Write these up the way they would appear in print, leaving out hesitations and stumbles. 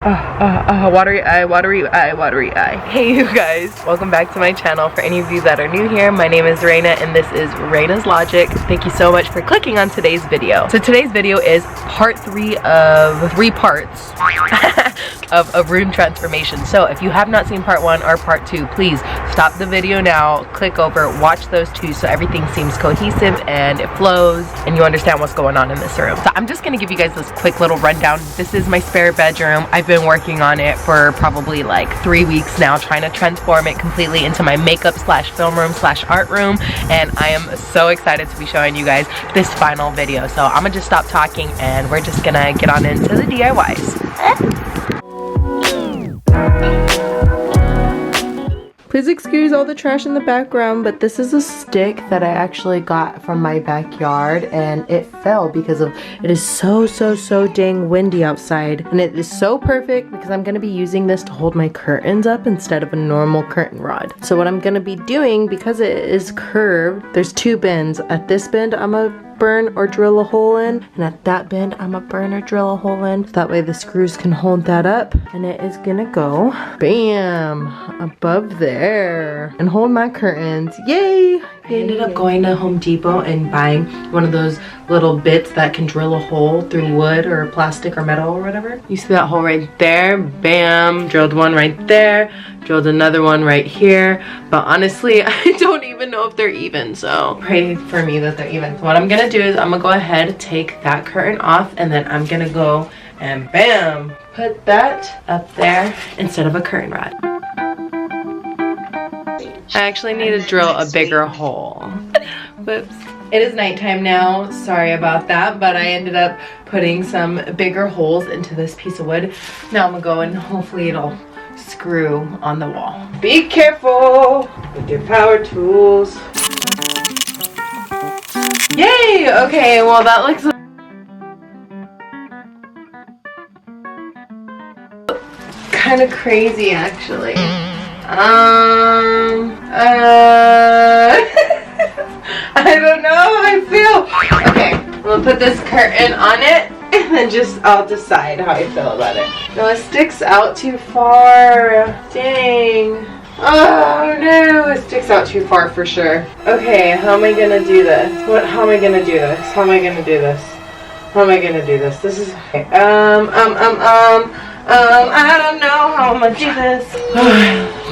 Watery eye, watery eye, watery eye. Hey you guys, welcome back to my channel. For any of you that are new here, my name is Raina and this is Raina's Logic. Thank you so much for clicking on today's video. So today's video is part 3 of 3 parts of a room transformation. So if you have not seen part 1 or part 2, please stop the video now, click over, watch those 2 so everything seems cohesive and it flows and you understand what's going on in this room. So I'm just gonna give you guys this quick little rundown. This is my spare bedroom. I've been working on it for probably like 3 weeks now, trying to transform it completely into my makeup slash film room slash art room, and I am so excited to be showing you guys this final video. So I'm gonna just stop talking and we're just gonna get on into the DIYs. Please excuse all the trash in the background, but this is a stick that I actually got from my backyard and it fell because of it is so dang windy outside, and it is so perfect because I'm gonna be using this to hold my curtains up instead of a normal curtain rod. So what I'm gonna be doing, because it is curved, there's 2 bends. At this bend I'm gonna burn or drill a hole in, and at that bend I'm gonna burn or drill a hole in. That way the screws can hold that up, and it is gonna go bam above there and hold my curtains. Yay! I ended up going to Home Depot and buying one of those little bits that can drill a hole through wood or plastic or metal or whatever. You see that hole right there? Bam! Drilled one right there, drilled another one right here. But honestly, I don't even know if they're even, so pray for me that they're even. So what I'm gonna do is I'm gonna go ahead and take that curtain off, and then I'm gonna go and bam! Put that up there instead of a curtain rod. I actually need to drill a bigger hole. Whoops. It is nighttime now, sorry about that, but I ended up putting some bigger holes into this piece of wood. Now I'm gonna go and hopefully it'll screw on the wall. Be careful with your power tools. Yay! Okay, well that looks kind of crazy actually. I don't know how I feel. Okay, I'm gonna put this curtain on it and then I'll decide how I feel about it. No, it sticks out too far. Dang. Oh no, it sticks out too far for sure. Okay, how am I gonna do this? How am I gonna do this? How am I gonna do this? How am I gonna do this? This is okay. I don't know how I'm gonna do this.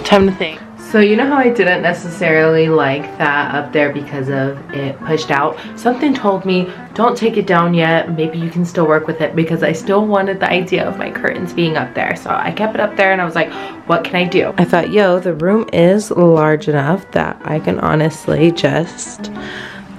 Time to think. So you know how I didn't necessarily like that up there because of it pushed out? Something told me, don't take it down yet. Maybe you can still work with it, because I still wanted the idea of my curtains being up there. So I kept it up there and I was like, what can I do? I thought, yo, the room is large enough that I can honestly just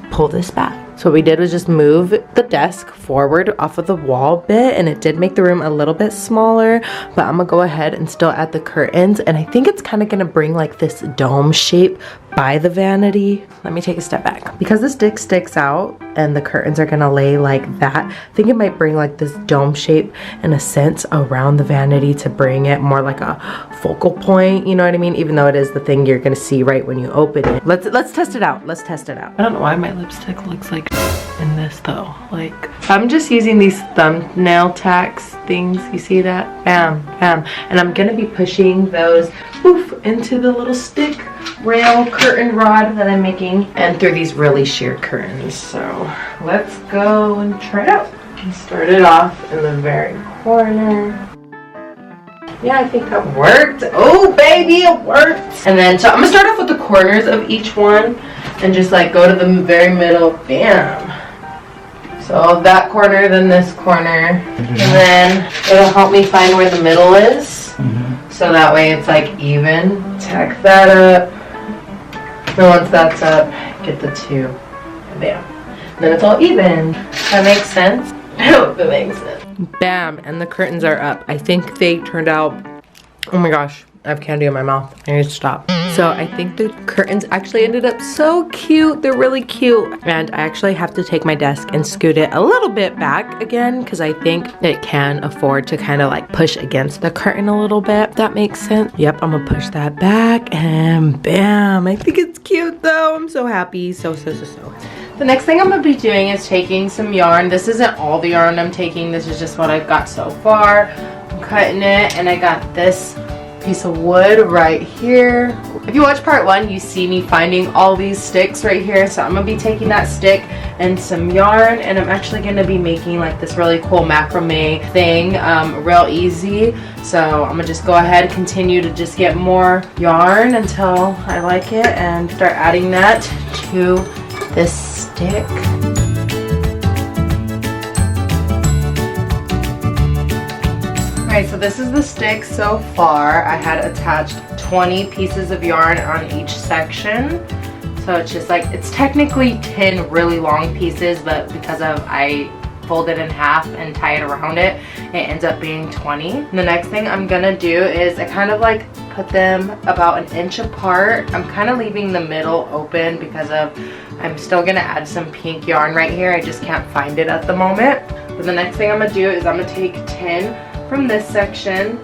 pull this back. So what we did was just move the desk forward off of the wall a bit, and it did make the room a little bit smaller, but I'm gonna go ahead and still add the curtains, and I think it's kind of gonna bring like this dome shape by the vanity. Let me take a step back. Because the stick sticks out and the curtains are gonna lay like that, I think it might bring like this dome shape in a sense around the vanity to bring it more like a focal point, you know what I mean? Even though it is the thing you're gonna see right when you open it. Let's test it out. Let's test it out. I don't know why my lipstick looks like in this though. Like, I'm just using these thumbnail tacks things. You see that? Bam, bam. And I'm gonna be pushing those into the little stick rail curtain rod that I'm making, and through these really sheer curtains. So let's go and try it out. Start it off in the very corner. Yeah, I think that worked. Oh baby, it worked. And then so I'm gonna start off with the corners of each one and just like go to the very middle. Bam. So that corner, then this corner, and then it'll help me find where the middle is. So that way it's like even. Tack that up. And once that's up, get the 2. And bam. And then it's all even. That makes sense? I hope it makes sense. Bam, and the curtains are up. I think they turned out, oh my gosh, I have candy in my mouth. I need to stop. So I think the curtains actually ended up so cute. They're really cute. And I actually have to take my desk and scoot it a little bit back again, because I think it can afford to kind of like push against the curtain a little bit. If that makes sense. Yep, I'm gonna push that back and bam. I think it's cute though. I'm so happy. So. The next thing I'm going to be doing is taking some yarn. This isn't all the yarn I'm taking. This is just what I've got so far. I'm cutting it, and I got this piece of wood right here. If you watch part 1, you see me finding all these sticks right here. So I'm gonna be taking that stick and some yarn, and I'm actually gonna be making like this really cool macrame thing, real easy. So I'm gonna just go ahead, continue to just get more yarn until I like it, and start adding that to this stick. Okay, so this is the stick so far. I had attached 20 pieces of yarn on each section. So it's just like, it's technically 10 really long pieces, but because of I fold it in half and tie it around it, it ends up being 20. And the next thing I'm gonna do is I kind of like put them about an inch apart. I'm kind of leaving the middle open because of, I'm still gonna add some pink yarn right here. I just can't find it at the moment. But the next thing I'm gonna do is I'm gonna take 10 from this section,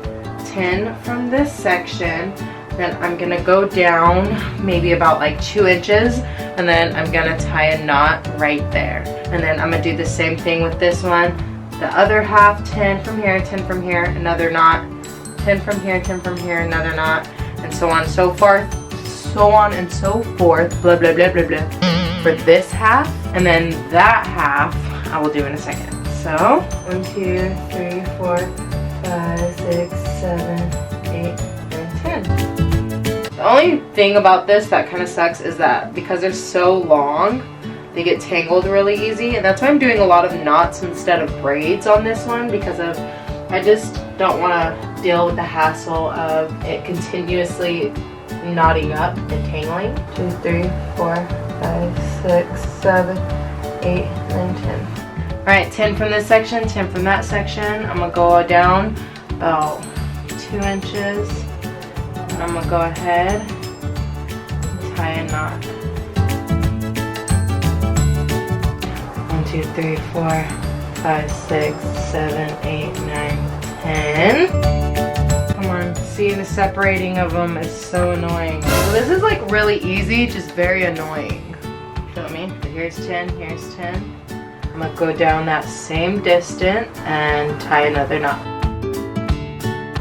10 from this section, then I'm gonna go down maybe about like 2 inches, and then I'm gonna tie a knot right there. And then I'm gonna do the same thing with this one. The other half, 10 from here, 10 from here, another knot, 10 from here, 10 from here, another knot, and so on and so forth, blah, blah, blah, blah, blah, for this half. And then that half, I will do in a second. So, 1, 2, 3, 4, 5, 6, 7, 8, 9, 10. The only thing about this that kind of sucks is that because they're so long, they get tangled really easy, and that's why I'm doing a lot of knots instead of braids on this one, because of I just don't want to deal with the hassle of it continuously knotting up and tangling. 2, 3, 4, 5, 6, 7, 8, 9, 10. Alright, 10 from this section, 10 from that section. I'm going to go down about 2 inches. And I'm going to go ahead and tie a knot. 1, 2, 3, 4, 5, 6, 7, 8, 9, 10. Come on, see, the separating of them is so annoying. So this is like really easy, just very annoying. Feel me? So here's 10, here's 10. I'm gonna go down that same distance and tie another knot.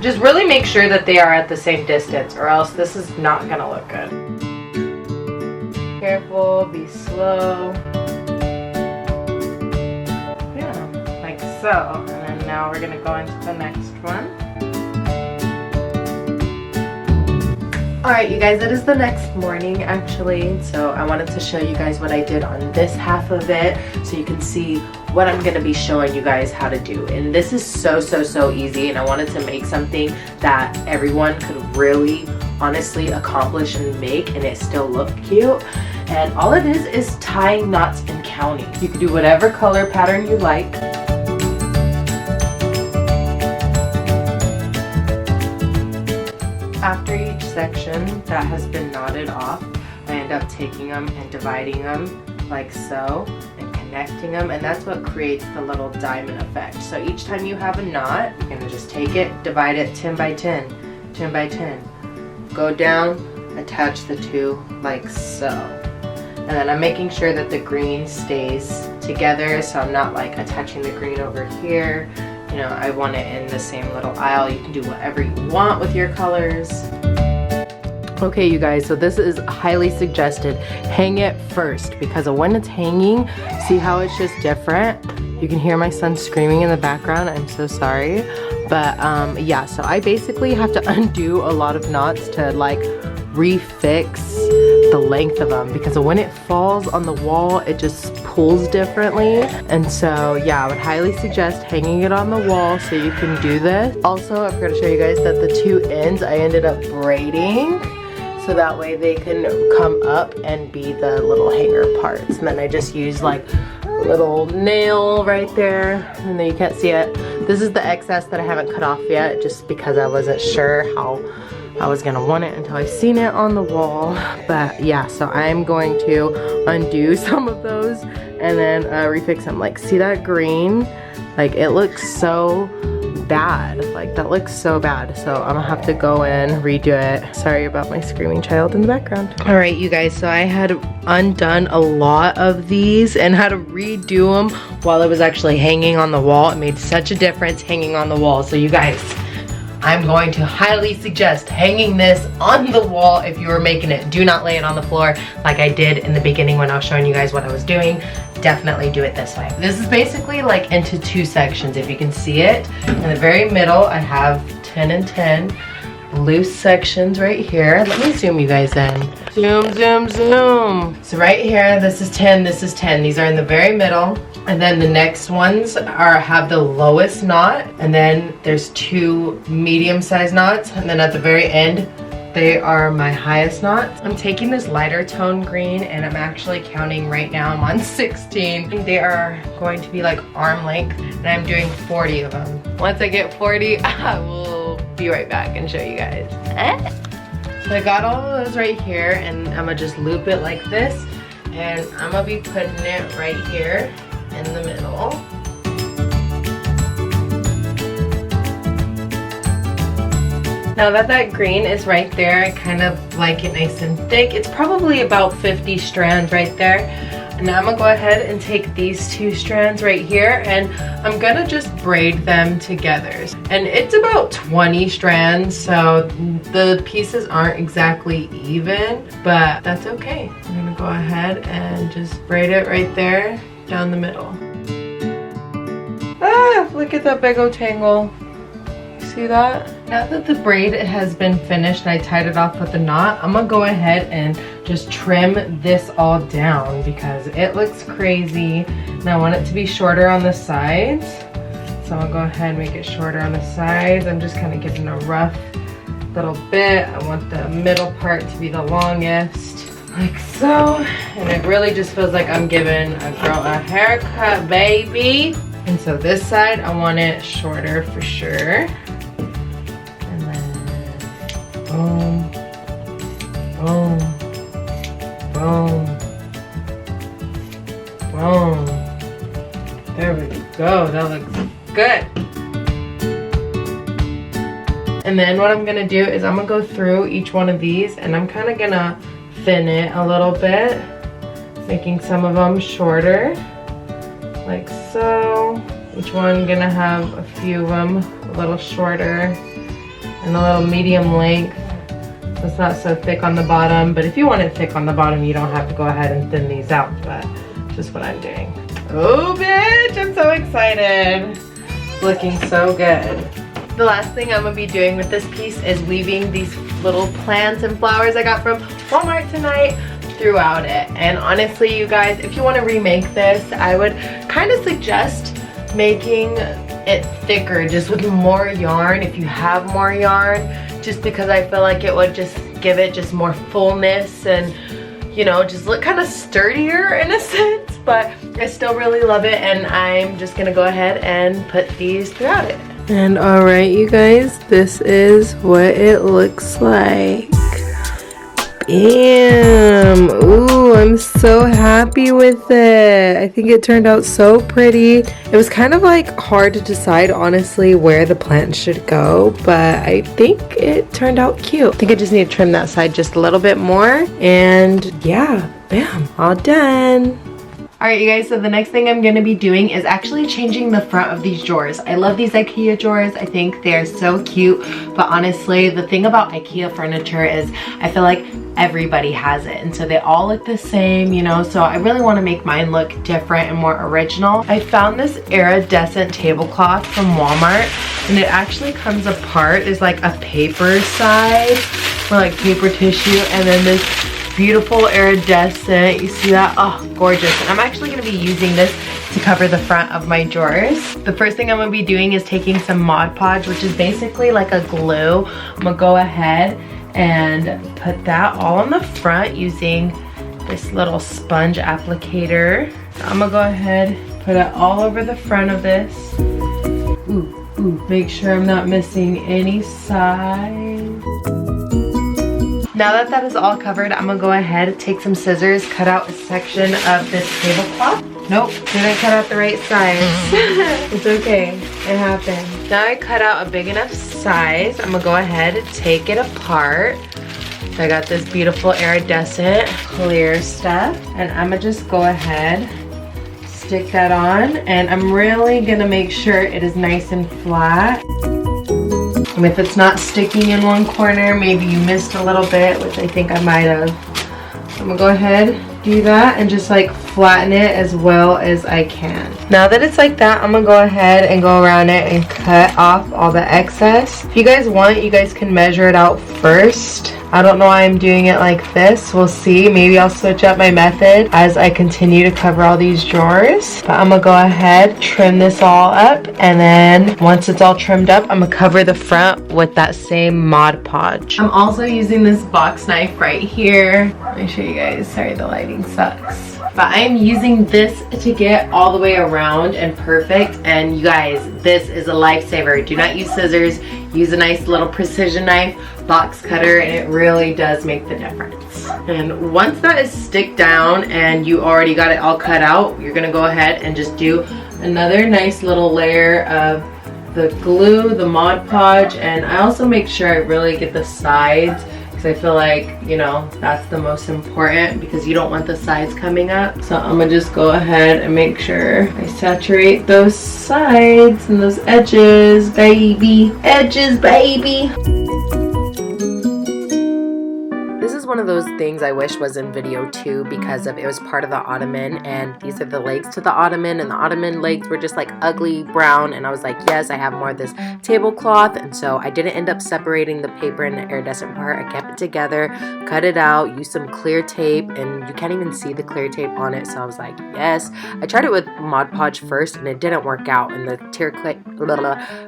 Just really make sure that they are at the same distance, or else this is not gonna look good. Careful, be slow. Yeah, like so. And then now we're gonna go into the next one. Alright you guys, it is the next morning actually, so I wanted to show you guys what I did on this half of it so you can see what I'm going to be showing you guys how to do. And this is so easy, and I wanted to make something that everyone could really honestly accomplish and make and it still look cute. And all it is tying knots and counting. You can do whatever color pattern you like. After each section that has been knotted off, I end up taking them and dividing them like so and connecting them, and that's what creates the little diamond effect. So each time you have a knot, you're gonna just take it, divide it 10 by 10, 10 by 10, go down, attach the two like so. And then I'm making sure that the green stays together, so I'm not like attaching the green over here. You know, I want it in the same little aisle. You can do whatever you want with your colors. Okay, you guys, so this is highly suggested. Hang it first, because when it's hanging, see how it's just different? You can hear my son screaming in the background. I'm so sorry. But yeah, so I basically have to undo a lot of knots to like refix the length of them, because when it falls on the wall it just pulls differently. And so yeah, I would highly suggest hanging it on the wall so you can do this. Also, I'm going to show you guys that the two ends I ended up braiding, so that way they can come up and be the little hanger parts. And then I just use like a little nail right there, and then you can't see it. This is the excess that I haven't cut off yet, just because I wasn't sure how I was gonna want it until I seen it on the wall. But yeah, so I'm going to undo some of those and then refix them. Like, see that green? Like, it looks so bad. Like, that looks so bad. So I'm gonna have to go in, redo it. Sorry about my screaming child in the background. All right, you guys, so I had undone a lot of these and had to redo them while it was actually hanging on the wall. It made such a difference hanging on the wall. So you guys, I'm going to highly suggest hanging this on the wall if you were making it. Do not lay it on the floor like I did in the beginning when I was showing you guys what I was doing. Definitely do it this way. This is basically like into 2 sections, if you can see it. In the very middle, I have 10 and 10 loose sections right here. Let me zoom you guys in. Zoom, zoom, zoom. So right here, this is 10, this is 10. These are in the very middle. And then the next ones have the lowest knot. And then there's 2 medium-sized knots. And then at the very end, they are my highest knots. I'm taking this lighter tone green and I'm actually counting right now. I'm on 16. They are going to be like arm length and I'm doing 40 of them. Once I get 40, I will be right back and show you guys. So I got all of those right here and I'm gonna just loop it like this and I'm gonna be putting it right here in the middle. Now that green is right there, I kind of like it nice and thick. It's probably about 50 strands right there. And now I'm gonna go ahead and take these 2 strands right here and I'm gonna just braid them together. And it's about 20 strands, so the pieces aren't exactly even, but that's okay. I'm gonna go ahead and just braid it right there down the middle. Ah, look at that big old tangle. See that? Now that the braid has been finished and I tied it off with a knot, I'm gonna go ahead and just trim this all down because it looks crazy and I want it to be shorter on the sides. So I'll go ahead and make it shorter on the sides. I'm just kind of giving a rough little bit. I want the middle part to be the longest, like so. And it really just feels like I'm giving a girl a haircut, baby. And so this side, I want it shorter for sure. Boom, boom, boom, boom. There we go, that looks good. And then what I'm gonna do is I'm gonna go through each one of these and I'm kind of gonna thin it a little bit, making some of them shorter, like so. Each one gonna have a few of them a little shorter and a little medium length. So it's not so thick on the bottom, but if you want it thick on the bottom, you don't have to go ahead and thin these out, but just what I'm doing. Oh, bitch, I'm so excited. It's looking so good. The last thing I'm gonna be doing with this piece is weaving these little plants and flowers I got from Walmart tonight throughout it. And honestly, you guys, if you want to remake this, I would kind of suggest making it thicker, just with more yarn if you have more yarn, just because I feel like it would just give it just more fullness and, you know, just look kind of sturdier in a sense. But I still really love it and I'm just gonna go ahead and put these throughout it. And alright, you guys, this is what it looks like. Bam! Ooh, I'm so happy with it. I think it turned out so pretty. It was kind of like hard to decide honestly where the plant should go, but I think it turned out cute. I think I just need to trim that side just a little bit more, and yeah, bam, all done. Alright, you guys, so the next thing I'm going to be doing is actually changing the front of these drawers. I love these IKEA drawers. I think they're so cute, but honestly, the thing about IKEA furniture is I feel like everybody has it, and so they all look the same, you know, so I really want to make mine look different and more original. I found this iridescent tablecloth from Walmart, and it actually comes apart. There's like a paper side for like paper tissue, and then this beautiful iridescent, you see that? Oh, gorgeous. And I'm actually going to be using this to cover the front of my drawers. The first thing I'm going to be doing is taking some Mod Podge, which is basically like a glue. I'm going to go ahead and put that all on the front using this little sponge applicator. So I'm going to go ahead, put it all over the front of this. Ooh, make sure I'm not missing any sides. Now that that is all covered, I'm gonna go ahead, take some scissors, cut out a section of this tablecloth. Nope, didn't cut out the right size. It's okay, it happened. Now I cut out a big enough size. I'm gonna go ahead and take it apart. So I got this beautiful iridescent clear stuff, and I'm gonna just go ahead, stick that on, and I'm really gonna make sure it is nice and flat. I'm And if it's not sticking in one corner, maybe you missed a little bit, which I think I might have. I'm gonna go ahead, do that, and just like flatten it as well as I can. Now that it's like that, I'm gonna go ahead and go around it and cut off all the excess. If you guys want, you guys can measure it out first. I don't know why I'm doing it like this. We'll see. Maybe I'll switch up my method as I continue to cover all these drawers. But I'm gonna go ahead, trim this all up, and then once it's all trimmed up, I'm gonna cover the front with that same Mod Podge. I'm also using this box knife right here. Let me show you guys. Sorry, the lighting sucks. But I'm using this to get all the way around and perfect. And you guys, this is a lifesaver. Do not use scissors. Use a nice little precision knife, box cutter, and it really does make the difference. And once that is stick down and you already got it all cut out, you're gonna go ahead and just do another nice little layer of the glue, the Mod Podge, and I also make sure I really get the sides, I feel like, you know, that's the most important because you don't want the sides coming up. So I'm gonna just go ahead and make sure I saturate those sides and those edges, baby. Edges, baby. This is one of those things I wish was in video too because it was part of the ottoman, and these are the legs to the ottoman, and the ottoman legs were just like ugly brown, and I was like, yes, I have more of this tablecloth. And so I didn't end up separating the paper and the iridescent part. I kept it together, cut it out, used some clear tape, and you can't even see the clear tape on it. So I was like, yes. I tried it with Mod Podge first and it didn't work out, and the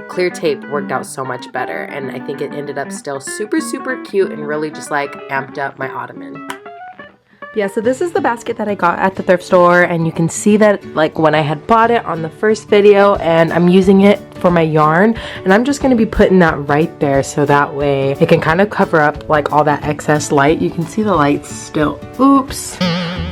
clear tape worked out so much better, and I think it ended up still super cute and really just like amped up my ottoman. Yeah, so this is the basket that I got at the thrift store, and you can see that like when I had bought it on the first video, and I'm using it for my yarn, and I'm just going to be putting that right there so that way it can kind of cover up like all that excess light. You can see the lights still. Oops.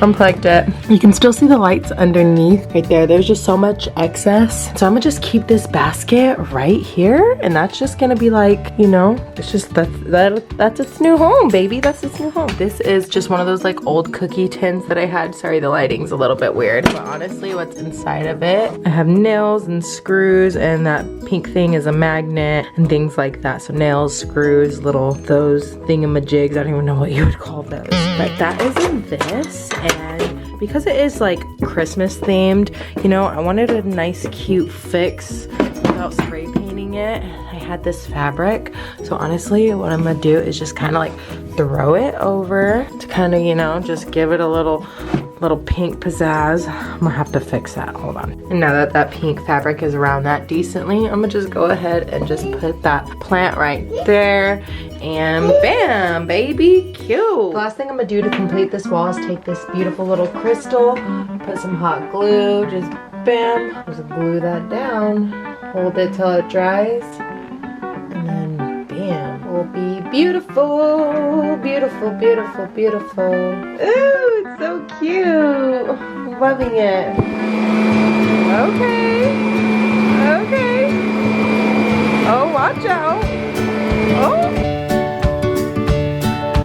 Unplugged it. You can still see the lights underneath right there. There's just so much excess. So I'm gonna just keep this basket right here, and that's just gonna be like, you know, it's just that's its new home, baby. That's its new home. This is just one of those like old cookie tins that I had. Sorry, the lighting's a little bit weird, but honestly what's inside of it, I have nails and screws, and that pink thing is a magnet and things like that. So nails, screws, little those thingamajigs. I don't even know what you would call those, but that is in this. And because it is like Christmas themed, you know, I wanted a nice cute fix without spray painting it. I had this fabric, so honestly what I'm gonna do is just kind of like throw it over to kind of, you know, just give it a little pink pizzazz. I'm gonna have to fix that, hold on. And now that that pink fabric is around that decently, I'm gonna just go ahead and just put that plant right there, and bam, baby, cute. The last thing I'm gonna do to complete this wall is take this beautiful little crystal, put some hot glue, just bam, just glue that down, hold it till it dries, and then bam, will be beautiful, beautiful, beautiful, beautiful. Ooh, it's so cute. I'm loving it. Okay. Okay. Oh, watch out. Oh.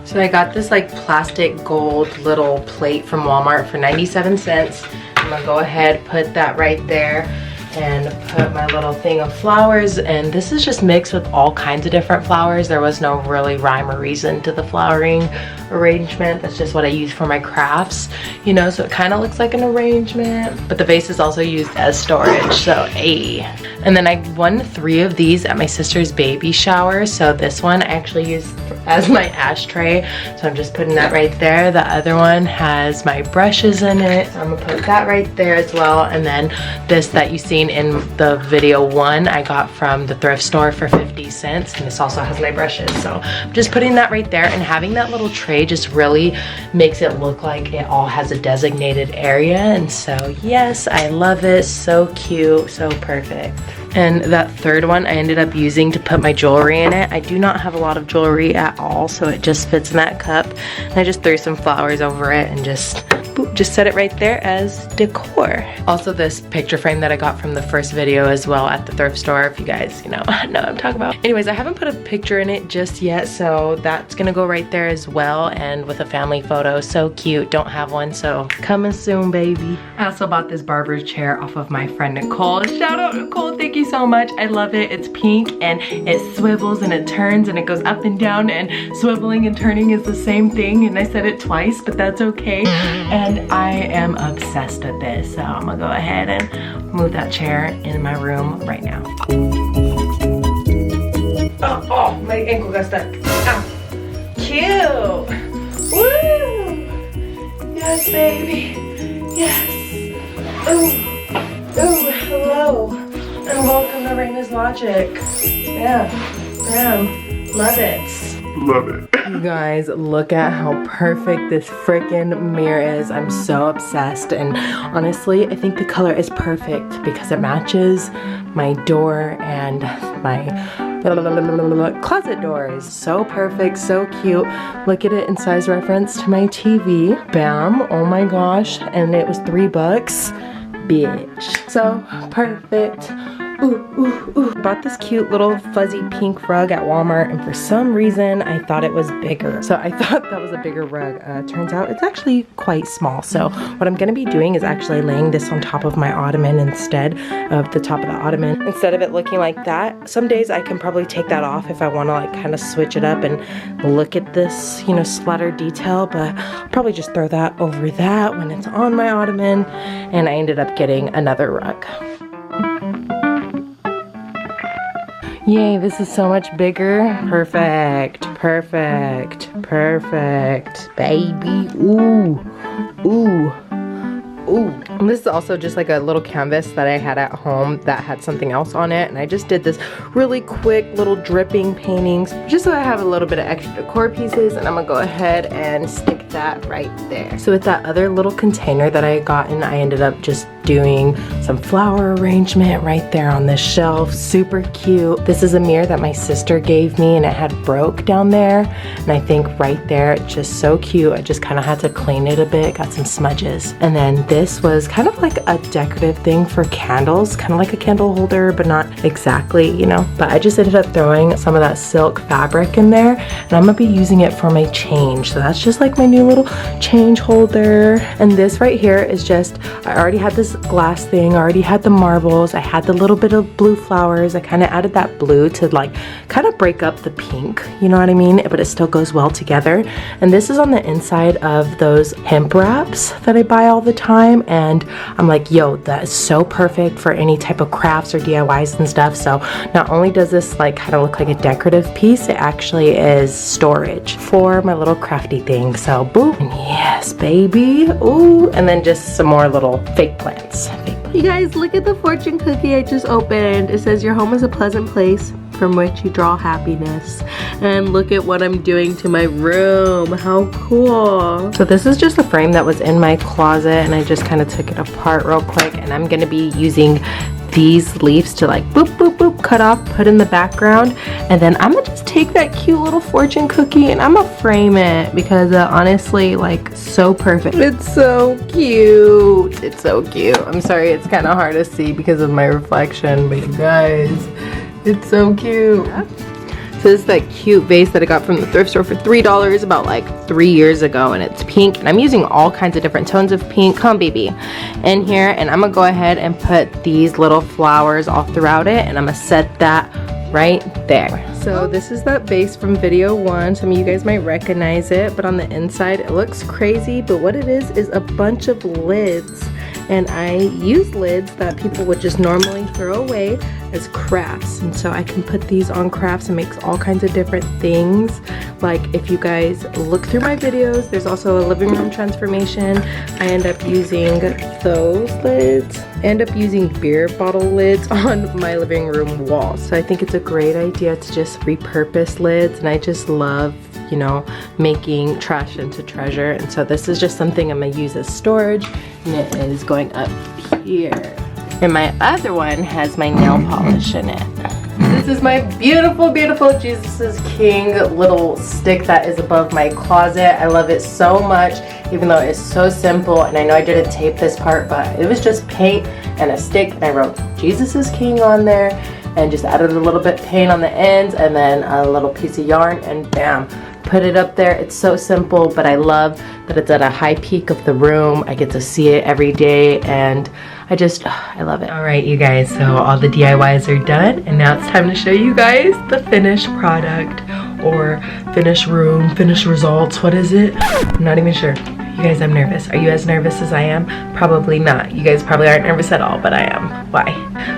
So I got this like plastic gold little plate from Walmart for 97 cents. I'm gonna go ahead, put that right there, and put my little thing of flowers, and this is just mixed with all kinds of different flowers. There was no really rhyme or reason to the flowering arrangement. That's just what I use for my crafts, you know, so it kind of looks like an arrangement, but the vase is also used as storage, so hey. And then I won 3 of these at my sister's baby shower, so this one I actually used as my ashtray, so I'm just putting that right there. The other one has my brushes in it, so I'm gonna put that right there as well. And then this that you seen in the video 1 I got from the thrift store for 50 cents, and this also has my brushes, so I'm just putting that right there. And having that little tray just really makes it look like it all has a designated area, and so yes, I love it. So cute, so perfect. And that third one I ended up using to put my jewelry in it. I do not have a lot of jewelry at all, so it just fits in that cup. And I just threw some flowers over it and just boop, just set it right there as decor. Also this picture frame that I got from the first video as well at the thrift store, if you guys, you know what I'm talking about. Anyways, I haven't put a picture in it just yet, so that's gonna go right there as well, and with a family photo. So cute. Don't have one, so coming soon, baby. I also bought this barber's chair off of my friend Nicole. Shout out Nicole, thank you you so much. I love it. It's pink and it swivels and it turns and it goes up and down, and swiveling and turning is the same thing, and I said it twice, but that's okay. And I am obsessed with this, so I'm gonna go ahead and move that chair in my room right now. Oh, my ankle got stuck. Ow. Cute. Woo! Yes, baby. Yes. Ooh. Ooh, hello. And welcome to Raina's Logic. Yeah. Bam. Love it. Love it. You guys, look at how perfect this freaking mirror is. I'm so obsessed, and honestly, I think the color is perfect because it matches my door and my closet doors. So perfect, so cute. Look at it in size reference to my TV. Bam. Oh my gosh. And it was $3. Bitch. So perfect. Ooh, ooh, ooh. Bought this cute little fuzzy pink rug at Walmart, and for some reason I thought it was bigger. So I thought that was a bigger rug. Turns out it's actually quite small. So what I'm gonna be doing is actually laying this on top of my ottoman instead of the top of the ottoman. Instead of it looking like that, some days I can probably take that off if I wanna like kind of switch it up and look at this, you know, splatter detail, but I'll probably just throw that over that when it's on my ottoman. And I ended up getting another rug. Yay, this is so much bigger. Perfect, perfect, perfect, baby. Ooh, ooh, ooh. And this is also just like a little canvas that I had at home that had something else on it. And I just did this really quick little dripping paintings just so I have a little bit of extra decor pieces. And I'm gonna go ahead and stick that right there. So with that other little container that I had gotten, I ended up just doing some flower arrangement right there on this shelf. Super cute. This is a mirror that my sister gave me, and it had broke down there, and I think right there it's just so cute. I just kind of had to clean it a bit, got some smudges. And then this was kind of like a decorative thing for candles, kind of like a candle holder, but not exactly, you know. But I just ended up throwing some of that silk fabric in there, and I'm gonna be using it for my change. So that's just like my new little change holder. And this right here is just, I already had this glass thing, I already had the marbles, I had the little bit of blue flowers. I kind of added that blue to like kind of break up the pink, you know what I mean, but it still goes well together. And this is on the inside of those hemp wraps that I buy all the time, and I'm like, yo, that is so perfect for any type of crafts or DIYs and stuff. So not only does this like kind of look like a decorative piece, it actually is storage for my little crafty thing. So boom, and yes baby. Ooh, and then just some more little fake plants. You guys, look at the fortune cookie I just opened. It says your home is a pleasant place from which you draw happiness. And look at what I'm doing to my room. How cool. So this is just a frame that was in my closet, and I just kind of took it apart real quick, and I'm gonna be using these leaves to like boop boop boop cut off, put in the background, and then I'm gonna just take that cute little fortune cookie and I'm gonna frame it because honestly, like, so perfect. It's so cute. It's so cute. I'm sorry it's kind of hard to see because of my reflection, but you guys, it's so cute. So this is that cute vase that I got from the thrift store for $3 about like 3 years ago, and it's pink, and I'm using all kinds of different tones of pink, come baby, in here. And I'm gonna go ahead and put these little flowers all throughout it, and I'm gonna set that right there. So this is that vase from video 1. Some of you guys might recognize it, but on the inside it looks crazy, but what it is a bunch of lids. And I use lids that people would just normally throw away as crafts. And so I can put these on crafts and make all kinds of different things. Like if you guys look through my videos, there's also a living room transformation. I end up using those lids. I end up using beer bottle lids on my living room wall. So I think it's a great idea to just repurpose lids, and I just love, you know, making trash into treasure. And so this is just something I'm gonna use as storage, and it is going up here. And my other one has my nail polish in it. This is my beautiful, beautiful Jesus is King little stick that is above my closet. I love it so much, even though it's so simple. And I know I didn't tape this part, but it was just paint and a stick, and I wrote Jesus is King on there, and just added a little bit paint on the ends, and then a little piece of yarn, and bam. put it up there. It's so simple, but I love that it's at a high peak of the room. I get to see it every day, and I love it. All right, you guys, so all the DIYs are done, and now it's time to show you guys the finished product, or finished room, finished results. What is it? I'm not even sure. You guys, I'm nervous. Are you as nervous as I am? Probably not. You guys probably aren't nervous at all, but I am. Why?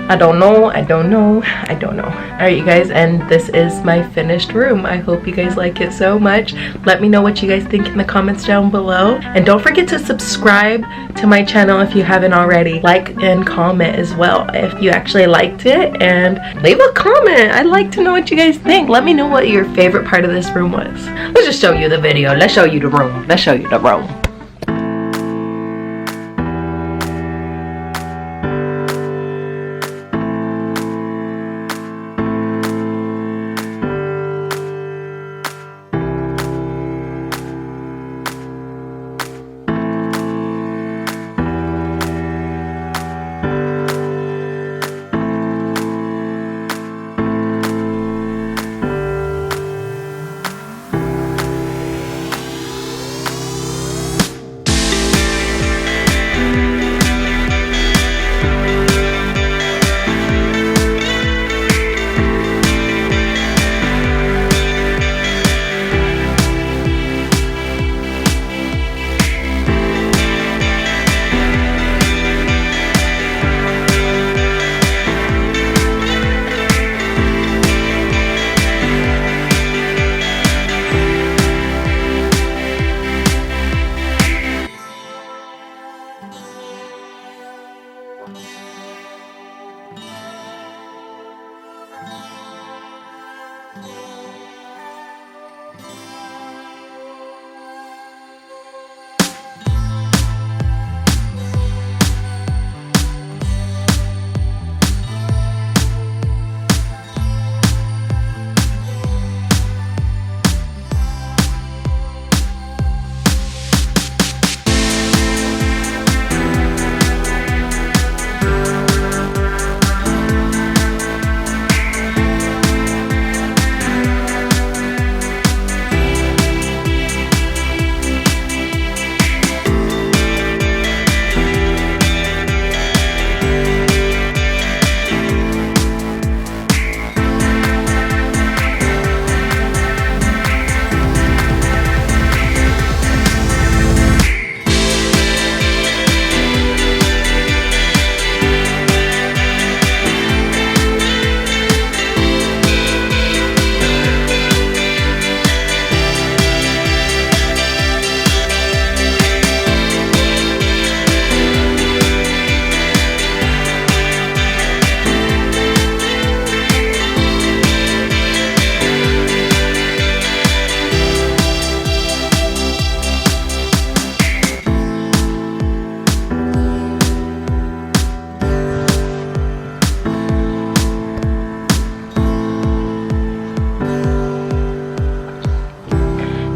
I don't know. I don't know. I don't know. All right, you guys, and this is my finished room. I hope you guys like it so much. Let me know what you guys think in the comments down below. And don't forget to subscribe to my channel if you haven't already. Like and comment as well if you actually liked it, and leave a comment. I'd like to know what you guys think. Let me know what your favorite part of this room was. Let's just show you the video. Let's show you the room. Let's show you the room.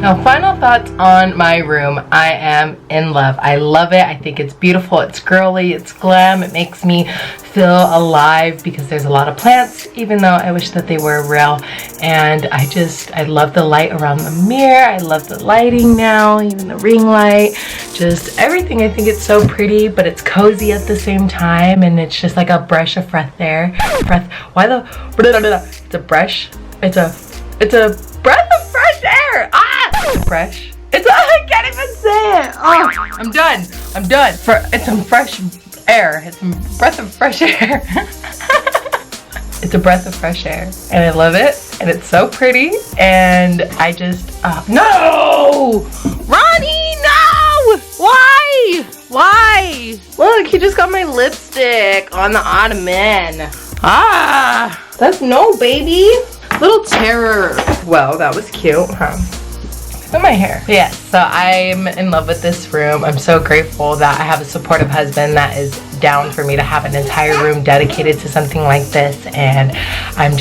Now, final thoughts on my room. I am in love. I love it. I think it's beautiful. It's girly. It's glam. It makes me feel alive because there's a lot of plants, even though I wish that they were real. And I love the light around the mirror. I love the lighting now, even the ring light. Just everything. I think it's so pretty, but it's cozy at the same time. And it's just like a breath of fresh air. It's a brush. It's a breath of fresh air. Fresh. I can't even say it. Oh, I'm done. It's some fresh air. It's some breath of fresh air. It's a breath of fresh air, and I love it, and it's so pretty, and I just no, Ronnie, no! Why? Look, he just got my lipstick on the ottoman. That's no, baby. Little terror. Well, that was cute, huh? Look at my hair. Yes, so I'm in love with this room. I'm so grateful that I have a supportive husband that is down for me to have an entire room dedicated to something like this, and I'm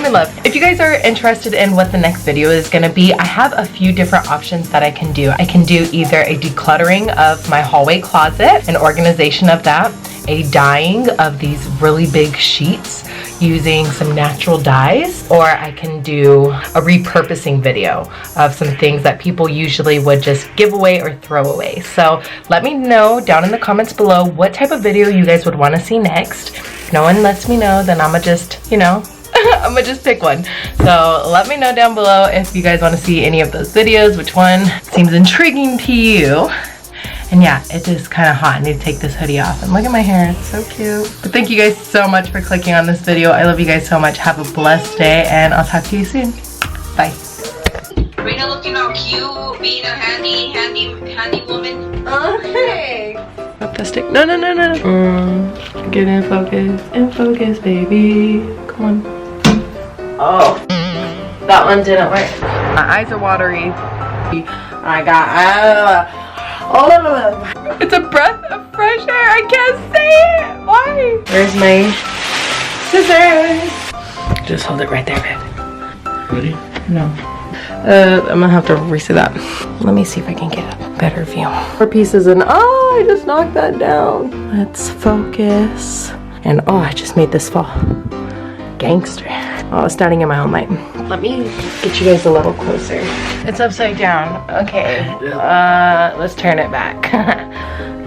in love. If you guys are interested in what the next video is going to be, I have a few different options that I can do. I can do either a decluttering of my hallway closet, an organization of that, a dyeing of these really big sheets. using some natural dyes, or I can do a repurposing video of some things that people usually would just give away or throw away. So let me know down in the comments below what type of video you guys would want to see next. If no one lets me know, then I'ma just, you know, I'ma just pick one. So let me know down below if you guys want to see any of those videos, which one seems intriguing to you. And yeah, it is kind of hot. I need to take this hoodie off. And look at my hair, it's so cute. But thank you guys so much for clicking on this video. I love you guys so much. Have a blessed day, and I'll talk to you soon. Bye. Raina looking all cute, being a handy woman. Okay. Up the stick. No. Get in focus, baby. Come on. Oh, that one didn't work. My eyes are watery. I got. Oh, it's a breath of fresh air. I can't say it. Why? Where's my scissors? Just hold it right there, babe. Ready? No. I'm gonna have to reset that. Let me see if I can get a better view. 4 pieces and oh, I just knocked that down. Let's focus. And oh, I just made this fall. Gangster. Oh, I was standing in my own light. Let me get you guys a little closer. It's upside down. Okay. Let's turn it back.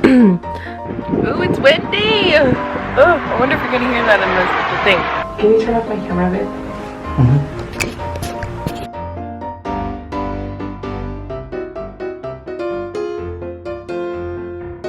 Ooh, it's windy. Oh, I wonder if you're gonna hear that in the thing. Can you turn off my camera, babe?